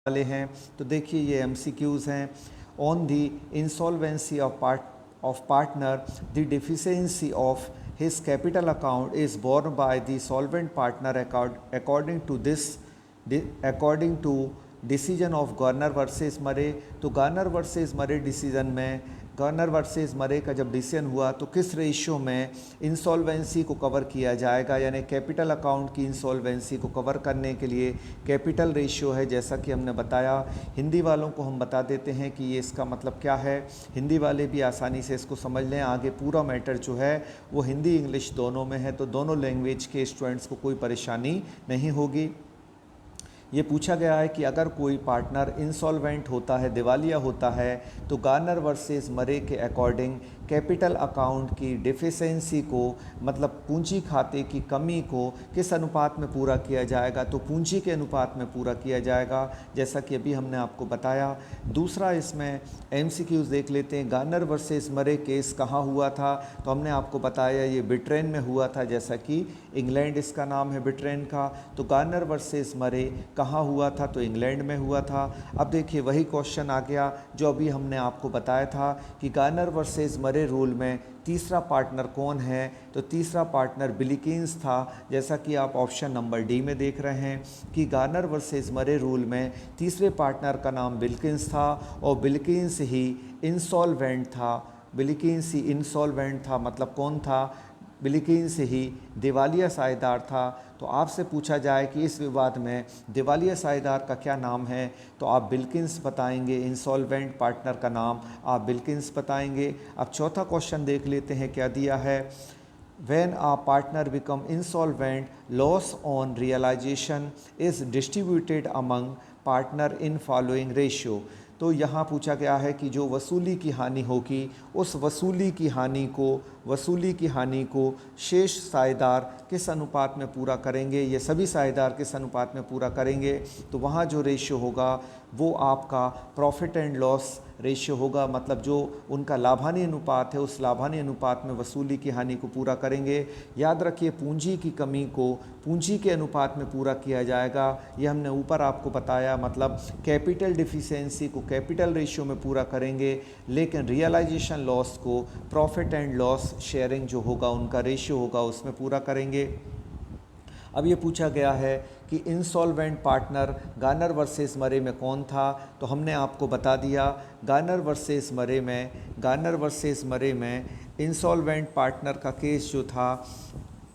वाले हैं। तो देखिए ये एमसीक्यूज़ हैं। On the insolvency of partner, the deficiency of his capital account is borne by the solvent partner according to decision of Garner versus Murray. तो Garner versus Murray decision में, Garner versus Murray का जब decision हुआ तो किस ratio में insolvency को cover किया जाएगा, यानी कैपिटल अकाउंट की इंसॉल्वेंसी को कवर करने के लिए कैपिटल रेशियो है, जैसा कि हमने बताया। हिंदी वालों को हम बता देते हैं कि ये इसका मतलब क्या है, हिंदी वाले भी आसानी से इसको समझ लें। आगे पूरा मैटर जो है वो हिंदी इंग्लिश दोनों में है, तो दोनों लैंग्वेज के स्टूडेंट्स को कोई परेशानी नहीं होगी। ये पूछा गया है कि अगर कोई पार्टनर इंसॉल्वेंट होता है, दिवालिया होता है, तो गार्नर वर्सेस मरे के अकॉर्डिंग कैपिटल अकाउंट की डिफिशेंसी को, मतलब पूंजी खाते की कमी को किस अनुपात में पूरा किया जाएगा, तो पूंजी के अनुपात में पूरा किया जाएगा, जैसा कि अभी हमने आपको बताया। दूसरा इसमें एमसीक्यूज़ देख लेते हैं। गार्नर वर्सेस मरे केस कहाँ हुआ था, तो हमने आपको बताया ये ब्रिटेन में हुआ था, जैसा कि इंग्लैंड इसका नाम है ब्रिटेन का। तो गार्नर वर्सेस मरे कहाँ हुआ था, तो इंग्लैंड में हुआ था। अब देखिए वही क्वेश्चन आ गया जो अभी हमने आपको बताया था कि गार्नर वर्सेस मरे रूल में तीसरा पार्टनर कौन है, तो तीसरा पार्टनर बिल्किंस था, जैसा कि आप ऑप्शन नंबर डी में देख रहे हैं कि गार्नर वर्सेस मरे रूल में तीसरे पार्टनर का नाम बिल्किंस था और बिल्किंस ही इंसॉल्वेंट था। बिल्किंस ही इंसॉल्वेंट था, मतलब कौन था, बिल्किंस ही दिवालिया साझेदार था। तो आपसे पूछा जाए कि इस विवाद में दिवालिया साझेदार का क्या नाम है, तो आप बिल्किंस बताएंगे। इंसॉल्वेंट पार्टनर का नाम आप बिल्किंस बताएंगे। अब चौथा क्वेश्चन देख लेते हैं क्या दिया है। When a partner become insolvent, loss on realization is distributed among partner in following ratio। तो यहाँ पूछा गया है कि जो वसूली की हानि होगी, उस वसूली की हानि को शेष साझेदार किस अनुपात में पूरा करेंगे, ये सभी साझेदार किस अनुपात में पूरा करेंगे, तो वहाँ जो रेशियो होगा वो आपका प्रॉफिट एंड लॉस रेशियो होगा, मतलब जो उनका लाभानी अनुपात है उस लाभानी अनुपात में वसूली की हानि को पूरा करेंगे। याद रखिए पूंजी की कमी को पूंजी के अनुपात में पूरा किया जाएगा, ये हमने ऊपर आपको बताया, मतलब कैपिटल डिफिशियंसी को कैपिटल रेशियो में पूरा करेंगे, लेकिन रियलाइजेशन लॉस को प्रॉफिट एंड लॉस शेयरिंग जो होगा उनका रेशियो होगा उसमें पूरा करेंगे। अब ये पूछा गया है कि इंसॉल्वेंट पार्टनर गार्नर वर्सेस मरे में कौन था, तो हमने आपको बता दिया गार्नर वर्सेस मरे में इंसॉल्वेंट पार्टनर का केस जो था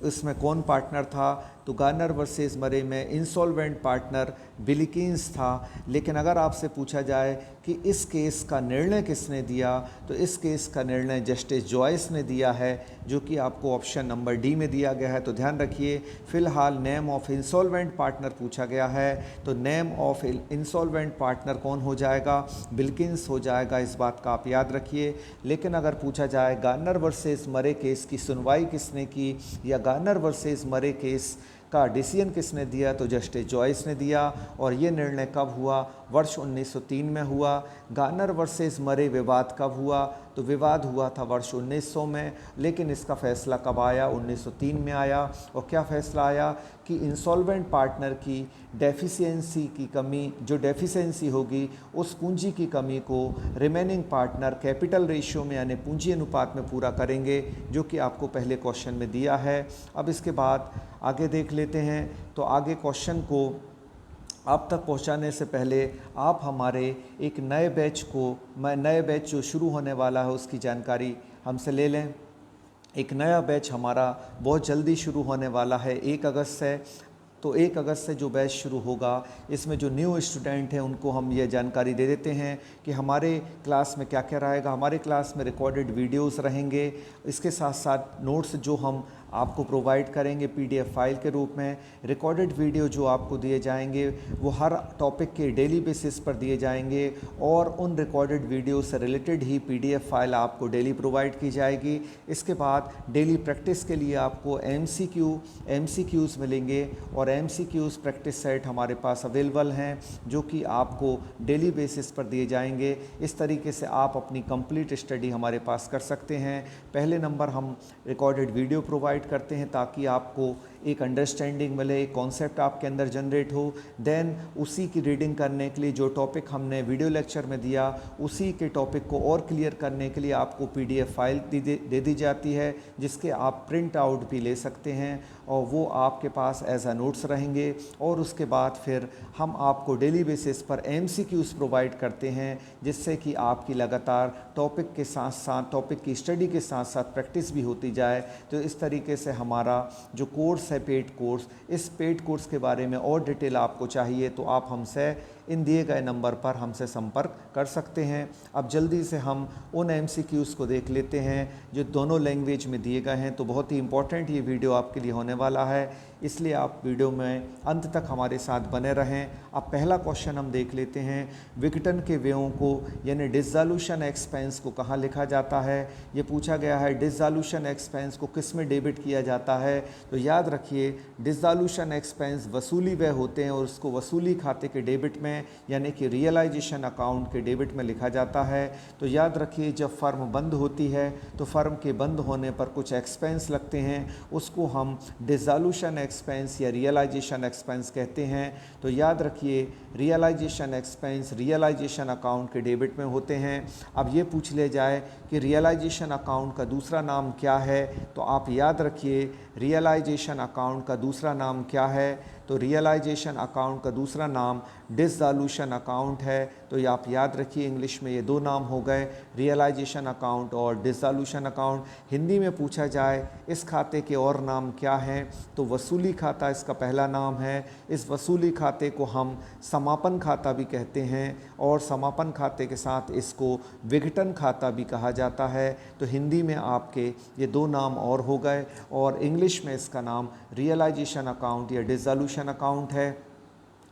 उसमें कौन पार्टनर था, तो गार्नर वर्सेस मरे में इंसॉल्वेंट पार्टनर बिल्किंस था। लेकिन अगर आपसे पूछा जाए कि इस केस का निर्णय किसने दिया, तो इस केस का निर्णय जस्टिस जॉयस ने दिया है, जो कि आपको ऑप्शन नंबर डी में दिया गया है। तो ध्यान रखिए फ़िलहाल नेम ऑफ इंसॉल्वेंट पार्टनर पूछा गया है, तो नेम ऑफ इंसॉल्वेंट पार्टनर कौन हो जाएगा, बिल्किंस हो जाएगा, इस बात का आप याद रखिए। लेकिन अगर पूछा जाए गार्नर वर्सेस मरे केस की सुनवाई किसने की या गार्नर वर्सेस मरे केस का डिसीजन किसने दिया, तो जस्टिस जॉयस ने दिया। और ये निर्णय कब हुआ, वर्ष 1903 में हुआ। गार्नर वर्सेस मरे विवाद कब हुआ, तो विवाद हुआ था वर्ष 1900 में, लेकिन इसका फैसला कब आया, 1903 में आया। और क्या फैसला आया कि इंसॉल्वेंट पार्टनर की डेफिशिएंसी की कमी, जो डेफिशिएंसी होगी उस पूंजी की कमी को रिमेनिंग पार्टनर कैपिटल रेशियो में यानी पूंजी अनुपात में पूरा करेंगे, जो कि आपको पहले क्वेश्चन में दिया है। अब इसके बाद आगे देख लेते हैं। तो आगे क्वेश्चन को आप तक पहुंचाने से पहले आप हमारे एक नए बैच जो शुरू होने वाला है उसकी जानकारी हमसे ले लें। एक नया बैच हमारा बहुत जल्दी शुरू होने वाला है 1 अगस्त से। तो 1 अगस्त से जो बैच शुरू होगा, इसमें जो न्यू स्टूडेंट हैं उनको हम ये जानकारी दे देते हैं कि हमारे क्लास में क्या क्या रहेगा। हमारे क्लास में रिकॉर्डेड वीडियोस रहेंगे, इसके साथ साथ नोट्स जो हम आपको प्रोवाइड करेंगे पीडीएफ फाइल के रूप में। रिकॉर्डेड वीडियो जो आपको दिए जाएंगे वो हर टॉपिक के डेली बेसिस पर दिए जाएंगे, और उन रिकॉर्डेड वीडियो से रिलेटेड ही पीडीएफ फाइल आपको डेली प्रोवाइड की जाएगी। इसके बाद डेली प्रैक्टिस के लिए आपको एमसीक्यूज़ मिलेंगे, और एमसीक्यूज़ प्रैक्टिस सेट हमारे पास अवेलेबल हैं, जो कि आपको डेली बेसिस पर दिए जाएंगे। इस तरीके से आप अपनी कंप्लीट स्टडी हमारे पास कर सकते हैं। पहले नंबर हम रिकॉर्डेड वीडियो प्रोवाइड करते हैं ताकि आपको एक अंडरस्टैंडिंग मिले, एक कॉन्सेप्ट आपके अंदर जनरेट हो। देन उसी की रीडिंग करने के लिए जो टॉपिक हमने वीडियो लेक्चर में दिया, उसी के टॉपिक को और क्लियर करने के लिए आपको PDF फाइल दे दी जाती है, जिसके आप प्रिंट आउट भी ले सकते हैं और वो आपके पास एज अ नोट्स रहेंगे। और उसके बाद फिर हम आपको डेली बेसिस पर MCQs प्रोवाइड करते हैं, जिससे कि आपकी लगातार टॉपिक के साथ साथ, टॉपिक की स्टडी के साथ साथ प्रैक्टिस भी होती जाए। तो इस तरीके से हमारा जो कोर्स है पेड कोर्स, इस पेड कोर्स के बारे में और डिटेल आपको चाहिए तो आप हमसे इन दिए गए नंबर पर हमसे संपर्क कर सकते हैं। अब जल्दी से हम उन MCQs को देख लेते हैं जो दोनों लैंग्वेज में दिए गए हैं। तो बहुत ही इंपॉर्टेंट ये वीडियो आपके लिए होने वाला है, इसलिए आप वीडियो में अंत तक हमारे साथ बने रहें। अब पहला क्वेश्चन हम देख लेते हैं, विघटन के व्ययों को यानी डिसोल्यूशन एक्सपेंस को कहाँ लिखा जाता है। ये पूछा गया है डिसोल्यूशन एक्सपेंस को किस में डेबिट किया जाता है। तो याद रखिए डिसोल्यूशन एक्सपेंस वसूली व्यय होते हैं और उसको वसूली खाते के डेबिट में यानी कि रियलाइजेशन अकाउंट के डेबिट में लिखा जाता है। तो याद रखिए जब फर्म बंद होती है तो फर्म के बंद होने पर कुछ एक्सपेंस लगते हैं, उसको हम डिसोल्यूशन एक्सपेंस या रियलाइजेशन एक्सपेंस कहते हैं। तो याद रखिए रियलाइजेशन एक्सपेंस रियलाइजेशन अकाउंट के डेबिट में होते हैं। अब ये पूछ ले जाए कि रियलाइजेशन अकाउंट का दूसरा नाम क्या है, तो आप याद रखिए रियलाइजेशन अकाउंट का दूसरा नाम क्या है। तो रियलाइजेशन अकाउंट का दूसरा नाम डिसोल्यूशन अकाउंट है। तो ये आप याद रखिए, इंग्लिश में ये दो नाम हो गए, रियलाइजेशन अकाउंट और डिसोल्यूशन अकाउंट। हिंदी में पूछा जाए इस खाते के और नाम क्या हैं, तो वसूली खाता इसका पहला नाम है। इस वसूली खाते को हम समापन खाता भी कहते हैं और समापन खाते के साथ इसको विघटन खाता भी कहा जाता है। तो हिंदी में आपके ये दो नाम और हो गए और इंग्लिश में इसका नाम रियलाइजेशन अकाउंट या डिसोल्यूशन अकाउंट है।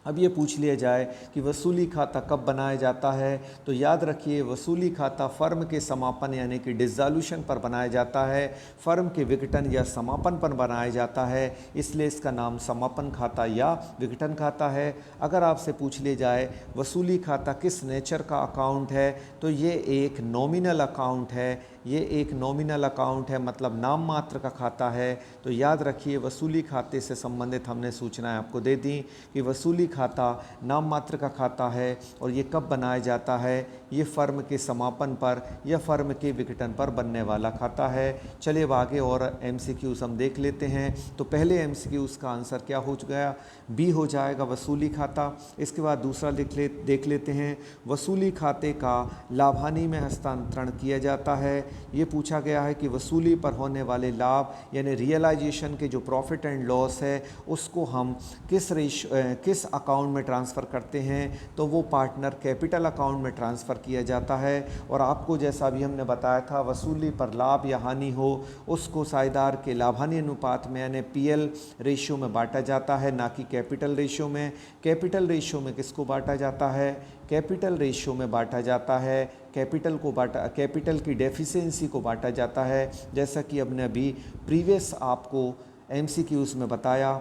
अब ये पूछ लिया जाए कि वसूली खाता कब बनाया जाता है, तो याद रखिए वसूली खाता फर्म के समापन यानी कि डिसोल्यूशन पर बनाया जाता है, फर्म के विघटन या समापन पर बनाया जाता है, इसलिए इसका नाम समापन खाता या विघटन खाता है। अगर आपसे पूछ लिया जाए वसूली खाता किस नेचर का अकाउंट है, तो ये एक नॉमिनल अकाउंट है, ये एक नॉमिनल अकाउंट है, मतलब नाम मात्र का खाता है। तो याद रखिए वसूली खाते से संबंधित हमने सूचनाएं आपको दे दी कि वसूली खाता नाम मात्र का खाता है और ये कब बनाया जाता है, ये फर्म के समापन पर या फर्म के विघटन पर बनने वाला खाता है। चलिए अब आगे और MCQs हम देख लेते हैं। तो पहले MCQs का आंसर क्या हो गया, B हो जाएगा वसूली खाता। इसके बाद दूसरा देख लेते हैं, वसूली खाते का लाभानी में हस्तांतरण किया जाता है। ये पूछा गया है कि वसूली पर होने वाले लाभ यानी रियलाइजेशन के जो प्रॉफिट एंड लॉस है उसको हम किस अकाउंट में ट्रांसफ़र करते हैं, तो वो पार्टनर कैपिटल अकाउंट में ट्रांसफ़र किया जाता है। और आपको जैसा भी हमने बताया था वसूली पर लाभ या हानि हो उसको साझेदार के लाभानी अनुपात में यानी PL रेशियो में बांटा जाता है, ना कि कैपिटल रेशियो में। कैपिटल रेशियो में किसको बांटा जाता है, कैपिटल रेशियो में बांटा जाता है, कैपिटल की डेफिशिएंसी को बांटा जाता है, जैसा कि हमने अभी प्रीवियस आपको MCQs में बताया।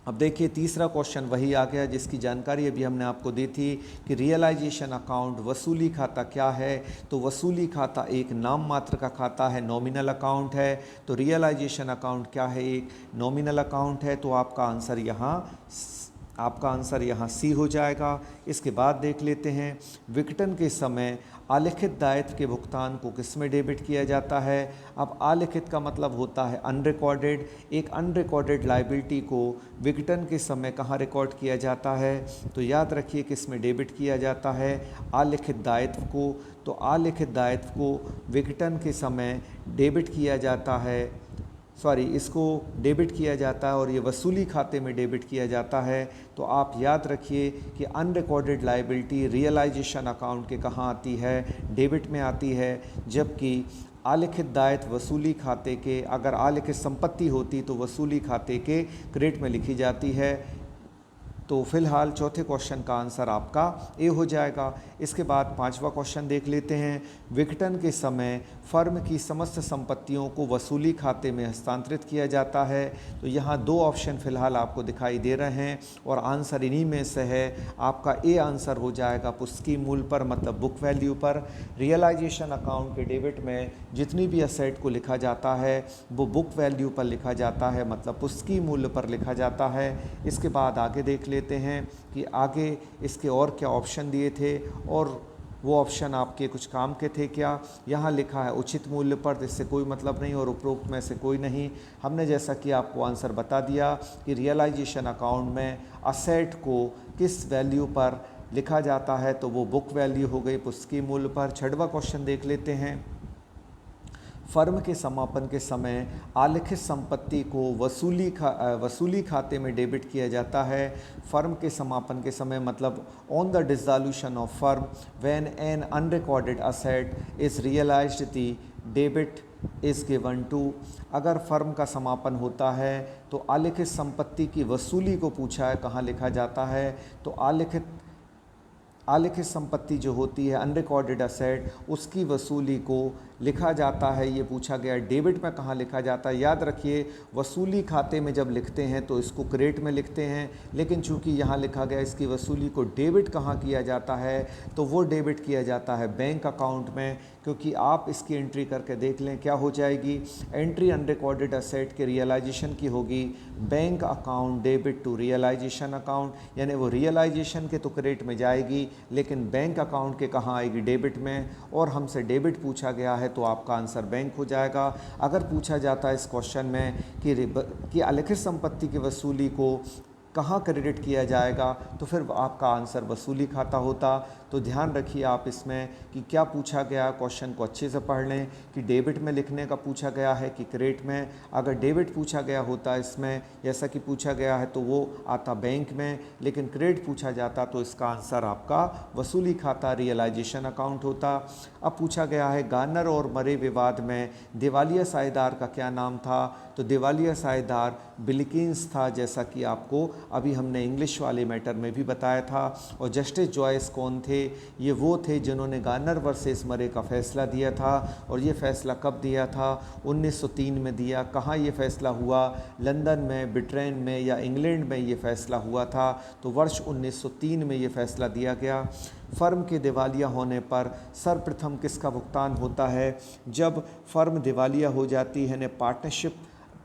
अब देखिए तीसरा क्वेश्चन वही आ गया जिसकी जानकारी अभी हमने आपको दी थी कि रियलाइजेशन अकाउंट वसूली खाता क्या है। तो वसूली खाता एक नाम मात्र का खाता है, नॉमिनल अकाउंट है। तो रियलाइजेशन अकाउंट क्या है, एक नॉमिनल अकाउंट है। तो आपका आंसर यहाँ C हो जाएगा। इसके बाद देख लेते हैं विघटन के समय आलिखित दायित्व के भुगतान को किस में डेबिट किया जाता है। अब आलिखित का मतलब होता है अनरिकॉर्डेड, एक अनरिकॉर्डेड लायबिलिटी को विघटन के समय कहाँ रिकॉर्ड किया जाता है, तो याद रखिए किस में डेबिट किया जाता है, आलिखित दायित्व को। तो आलिखित दायित्व को विघटन के समय डेबिट किया जाता है, इसको डेबिट किया जाता है और ये वसूली खाते में डेबिट किया जाता है। तो आप याद रखिए कि अनरिकॉर्डेड लायबिलिटी रियलाइजेशन अकाउंट के कहाँ आती है, डेबिट में आती है, जबकि आलिखित दायित्व वसूली खाते के, अगर आलिखित संपत्ति होती तो वसूली खाते के क्रेडिट में लिखी जाती है। तो फिलहाल चौथे क्वेश्चन का आंसर आपका ए हो जाएगा। इसके बाद पांचवा क्वेश्चन देख लेते हैं। विघटन के समय फर्म की समस्त संपत्तियों को वसूली खाते में हस्तांतरित किया जाता है। तो यहाँ दो ऑप्शन फिलहाल आपको दिखाई दे रहे हैं और आंसर इन्हीं में से है। आपका ए आंसर हो जाएगा पुस्तकीय मूल्य पर, मतलब बुक वैल्यू पर। रियलाइजेशन अकाउंट के डेबिट में जितनी भी असेट को लिखा जाता है वो बुक वैल्यू पर लिखा जाता है, मतलब पुस्तकीय मूल्य पर लिखा जाता है। इसके बाद आगे देख लेते हैं कि आगे इसके और क्या ऑप्शन दिए थे और वो ऑप्शन आपके कुछ काम के थे क्या। यहाँ लिखा है उचित मूल्य पर, जिससे कोई मतलब नहीं और उपरोक्त में से कोई नहीं। हमने जैसा कि आपको आंसर बता दिया कि रियलाइजेशन अकाउंट में असेट को किस वैल्यू पर लिखा जाता है, तो वो बुक वैल्यू हो गई, पुस्तकीय मूल्य पर। छठवां क्वेश्चन देख लेते हैं। फर्म के समापन के समय आलिखित संपत्ति को वसूली खाते में डेबिट किया जाता है। फर्म के समापन के समय मतलब on the dissolution of firm when an unrecorded asset is realised the debit is given to. अगर फर्म का समापन होता है तो आलिखित संपत्ति की वसूली को पूछा है कहाँ लिखा जाता है। तो आलिखित संपत्ति जो होती है अनरिकॉर्डेड असेट, उसकी वसूली को लिखा जाता है, ये पूछा गया। डेबिट में कहाँ लिखा जाता है, याद रखिए वसूली खाते में जब लिखते हैं तो इसको क्रेडिट में लिखते हैं, लेकिन चूंकि यहाँ लिखा गया इसकी वसूली को डेबिट कहाँ किया जाता है, तो वो डेबिट किया जाता है बैंक अकाउंट में। क्योंकि आप इसकी एंट्री करके देख लें क्या हो जाएगी। एंट्री अनरिकॉर्डेड असेट के रियलाइजेशन की होगी bank account debit to realisation account, यानी वो रियलाइजेशन के तो क्रेडिट में जाएगी लेकिन बैंक अकाउंट के कहाँ आएगी, डेबिट में। और हमसे डेबिट पूछा गया है तो आपका आंसर बैंक हो जाएगा। अगर पूछा जाता है इस क्वेश्चन में कि अलिखित संपत्ति की वसूली को कहाँ क्रेडिट किया जाएगा, तो फिर आपका आंसर वसूली खाता होता। तो ध्यान रखिए आप इसमें कि क्या पूछा गया, क्वेश्चन को अच्छे से पढ़ लें कि डेबिट में लिखने का पूछा गया है कि क्रेडिट में। अगर डेबिट पूछा गया होता इसमें जैसा कि पूछा गया है तो वो आता बैंक में, लेकिन क्रेडिट पूछा जाता तो इसका आंसर आपका वसूली खाता रियलाइजेशन अकाउंट होता। अब पूछा गया है गार्नर और मरे विवाद में दिवालिया साझेदार का क्या नाम था। तो दिवालिया साझेदार बिल्किंस था, जैसा कि आपको अभी हमने इंग्लिश वाले मैटर में भी बताया था। और जस्टिस जॉयस कौन थे, ये वो थे जिन्होंने गार्नर वर्सेस मरे का फ़ैसला दिया था। और ये फ़ैसला कब दिया था, 1903 में दिया। कहाँ ये फ़ैसला हुआ, लंदन में, ब्रिटेन में या इंग्लैंड में ये फ़ैसला हुआ था। तो वर्ष 1903 में ये फ़ैसला दिया गया। फर्म के दिवालिया होने पर सर्वप्रथम किसका भुगतान होता है। जब फर्म दिवालिया हो जाती है, पार्टनरशिप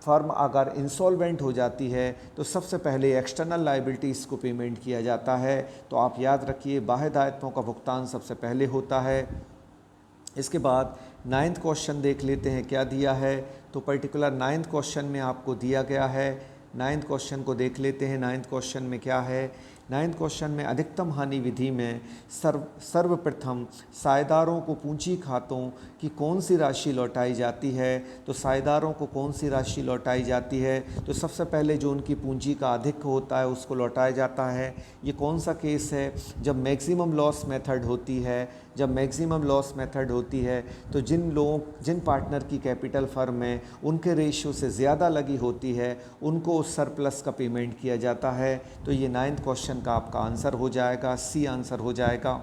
फर्म अगर इंसॉल्वेंट हो जाती है तो सबसे पहले एक्सटर्नल लायबिलिटीज़ को पेमेंट किया जाता है। तो आप याद रखिए बाह्य दायित्वों का भुगतान सबसे पहले होता है। इसके बाद 9th क्वेश्चन देख लेते हैं क्या दिया है। तो पर्टिकुलर 9th क्वेश्चन में आपको दिया गया है। 9th क्वेश्चन को देख लेते हैं। 9th क्वेश्चन में क्या है, 9th क्वेश्चन में अधिकतम हानि विधि में सर्वप्रथम साझेदारों को पूंजी खातों की कौन सी राशि लौटाई जाती है। तो साझेदारों को कौन सी राशि लौटाई जाती है, तो सबसे पहले जो उनकी पूंजी का अधिक होता है उसको लौटाया जाता है। ये कौन सा केस है, जब मैक्सिमम लॉस मेथड होती है। जब मैक्सिमम लॉस मेथड होती है तो जिन पार्टनर की कैपिटल फर्म में उनके रेशियो से ज़्यादा लगी होती है उनको उस सरप्लस का पेमेंट किया जाता है। तो ये 9th क्वेश्चन का आपका आंसर हो जाएगा, सी आंसर हो जाएगा।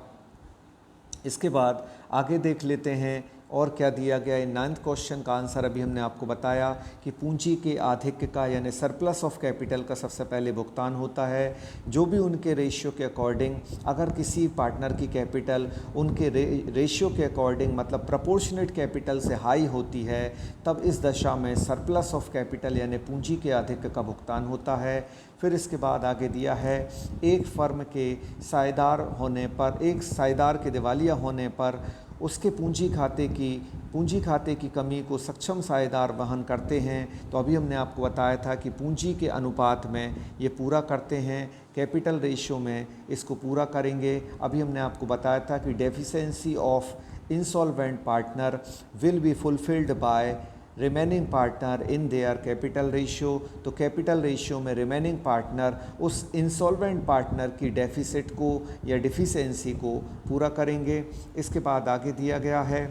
इसके बाद आगे देख लेते हैं और क्या दिया गया है। 9th क्वेश्चन का आंसर अभी हमने आपको बताया कि पूंजी के आधिक्य का यानी सरप्लस ऑफ कैपिटल का सबसे पहले भुगतान होता है। जो भी उनके रेशियो के अकॉर्डिंग, अगर किसी पार्टनर की कैपिटल उनके रेशियो के अकॉर्डिंग मतलब प्रोपोर्शनेट कैपिटल से हाई होती है, तब इस दशा में सरप्लस ऑफ कैपिटल यानी पूंजी के आधिक्य का भुगतान होता है। फिर इसके बाद आगे दिया है एक फर्म के साझेदार होने पर, एक साझेदार के दिवालिया होने पर उसके पूंजी खाते की कमी को सक्षम साझेदार वहन करते हैं। तो अभी हमने आपको बताया था कि पूंजी के अनुपात में ये पूरा करते हैं, कैपिटल रेशियो में इसको पूरा करेंगे। अभी हमने आपको बताया था कि deficiency of insolvent partner will be fulfilled by remaining partner in their capital ratio. तो कैपिटल रेशियो में रिमेनिंग पार्टनर उस इंसॉल्वेंट पार्टनर की डेफिसिट को या डिफिशिएंसी को पूरा करेंगे। इसके बाद आगे दिया गया है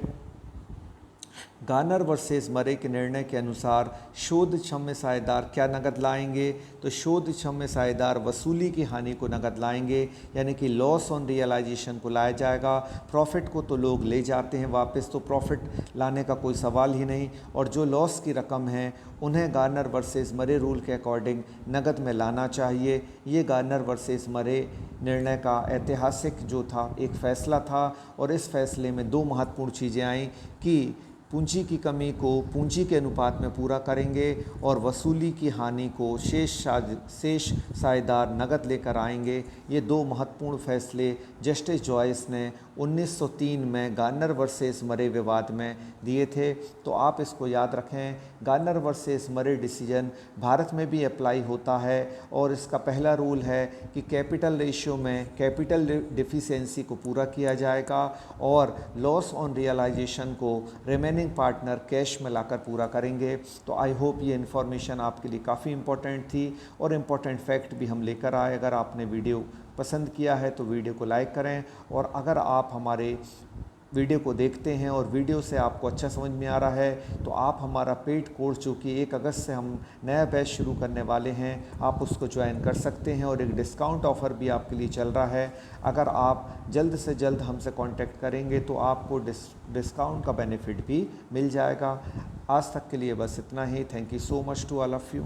गार्नर वर्सेस मरे के निर्णय के अनुसार शोध क्षम्य साझेदार क्या नकद लाएंगे, तो शोध क्षम्य साझेदार वसूली की हानि को नकद लाएंगे, यानी कि लॉस ऑन रियलाइजेशन को लाया जाएगा। प्रॉफिट को तो लोग ले जाते हैं वापस, तो प्रॉफिट लाने का कोई सवाल ही नहीं, और जो लॉस की रकम है उन्हें गार्नर वर्सेस मरे रूल के अकॉर्डिंग नकद में लाना चाहिए। ये गार्नर वर्सेस मरे निर्णय का ऐतिहासिक जो था एक फ़ैसला था, और इस फैसले में दो महत्वपूर्ण चीज़ें आई कि पूंजी की कमी को पूंजी के अनुपात में पूरा करेंगे और वसूली की हानि को शेष साझेदार नकद लेकर आएंगे। ये दो महत्वपूर्ण फैसले जस्टिस जॉयस ने 1903 में गार्नर वर्सेस मरे विवाद में दिए थे। तो आप इसको याद रखें, Garner versus Murray decision Bharat में भी अप्लाई होता है, और इसका पहला रूल है कि कैपिटल रेशियो में कैपिटल डिफिशिएंसी को पूरा किया जाएगा, और लॉस ऑन रियलाइजेशन को रिमेनिंग पार्टनर कैश में लाकर पूरा करेंगे। तो आई होप ये इन्फॉर्मेशन आपके लिए काफ़ी इम्पोर्टेंट थी, और इम्पोर्टेंट फैक्ट भी हम लेकर आए। अगर आपने वीडियो पसंद किया है तो वीडियो को लाइक करें, और अगर आप हमारे वीडियो को देखते हैं और वीडियो से आपको अच्छा समझ में आ रहा है तो आप हमारा पेड कोर्स जो कि 1 अगस्त से हम नया बैच शुरू करने वाले हैं, आप उसको ज्वाइन कर सकते हैं, और एक डिस्काउंट ऑफ़र भी आपके लिए चल रहा है। अगर आप जल्द से जल्द हमसे कांटेक्ट करेंगे तो आपको डिस्काउंट का बेनिफिट भी मिल जाएगा। आज तक के लिए बस इतना ही। Thank you so much to all of you.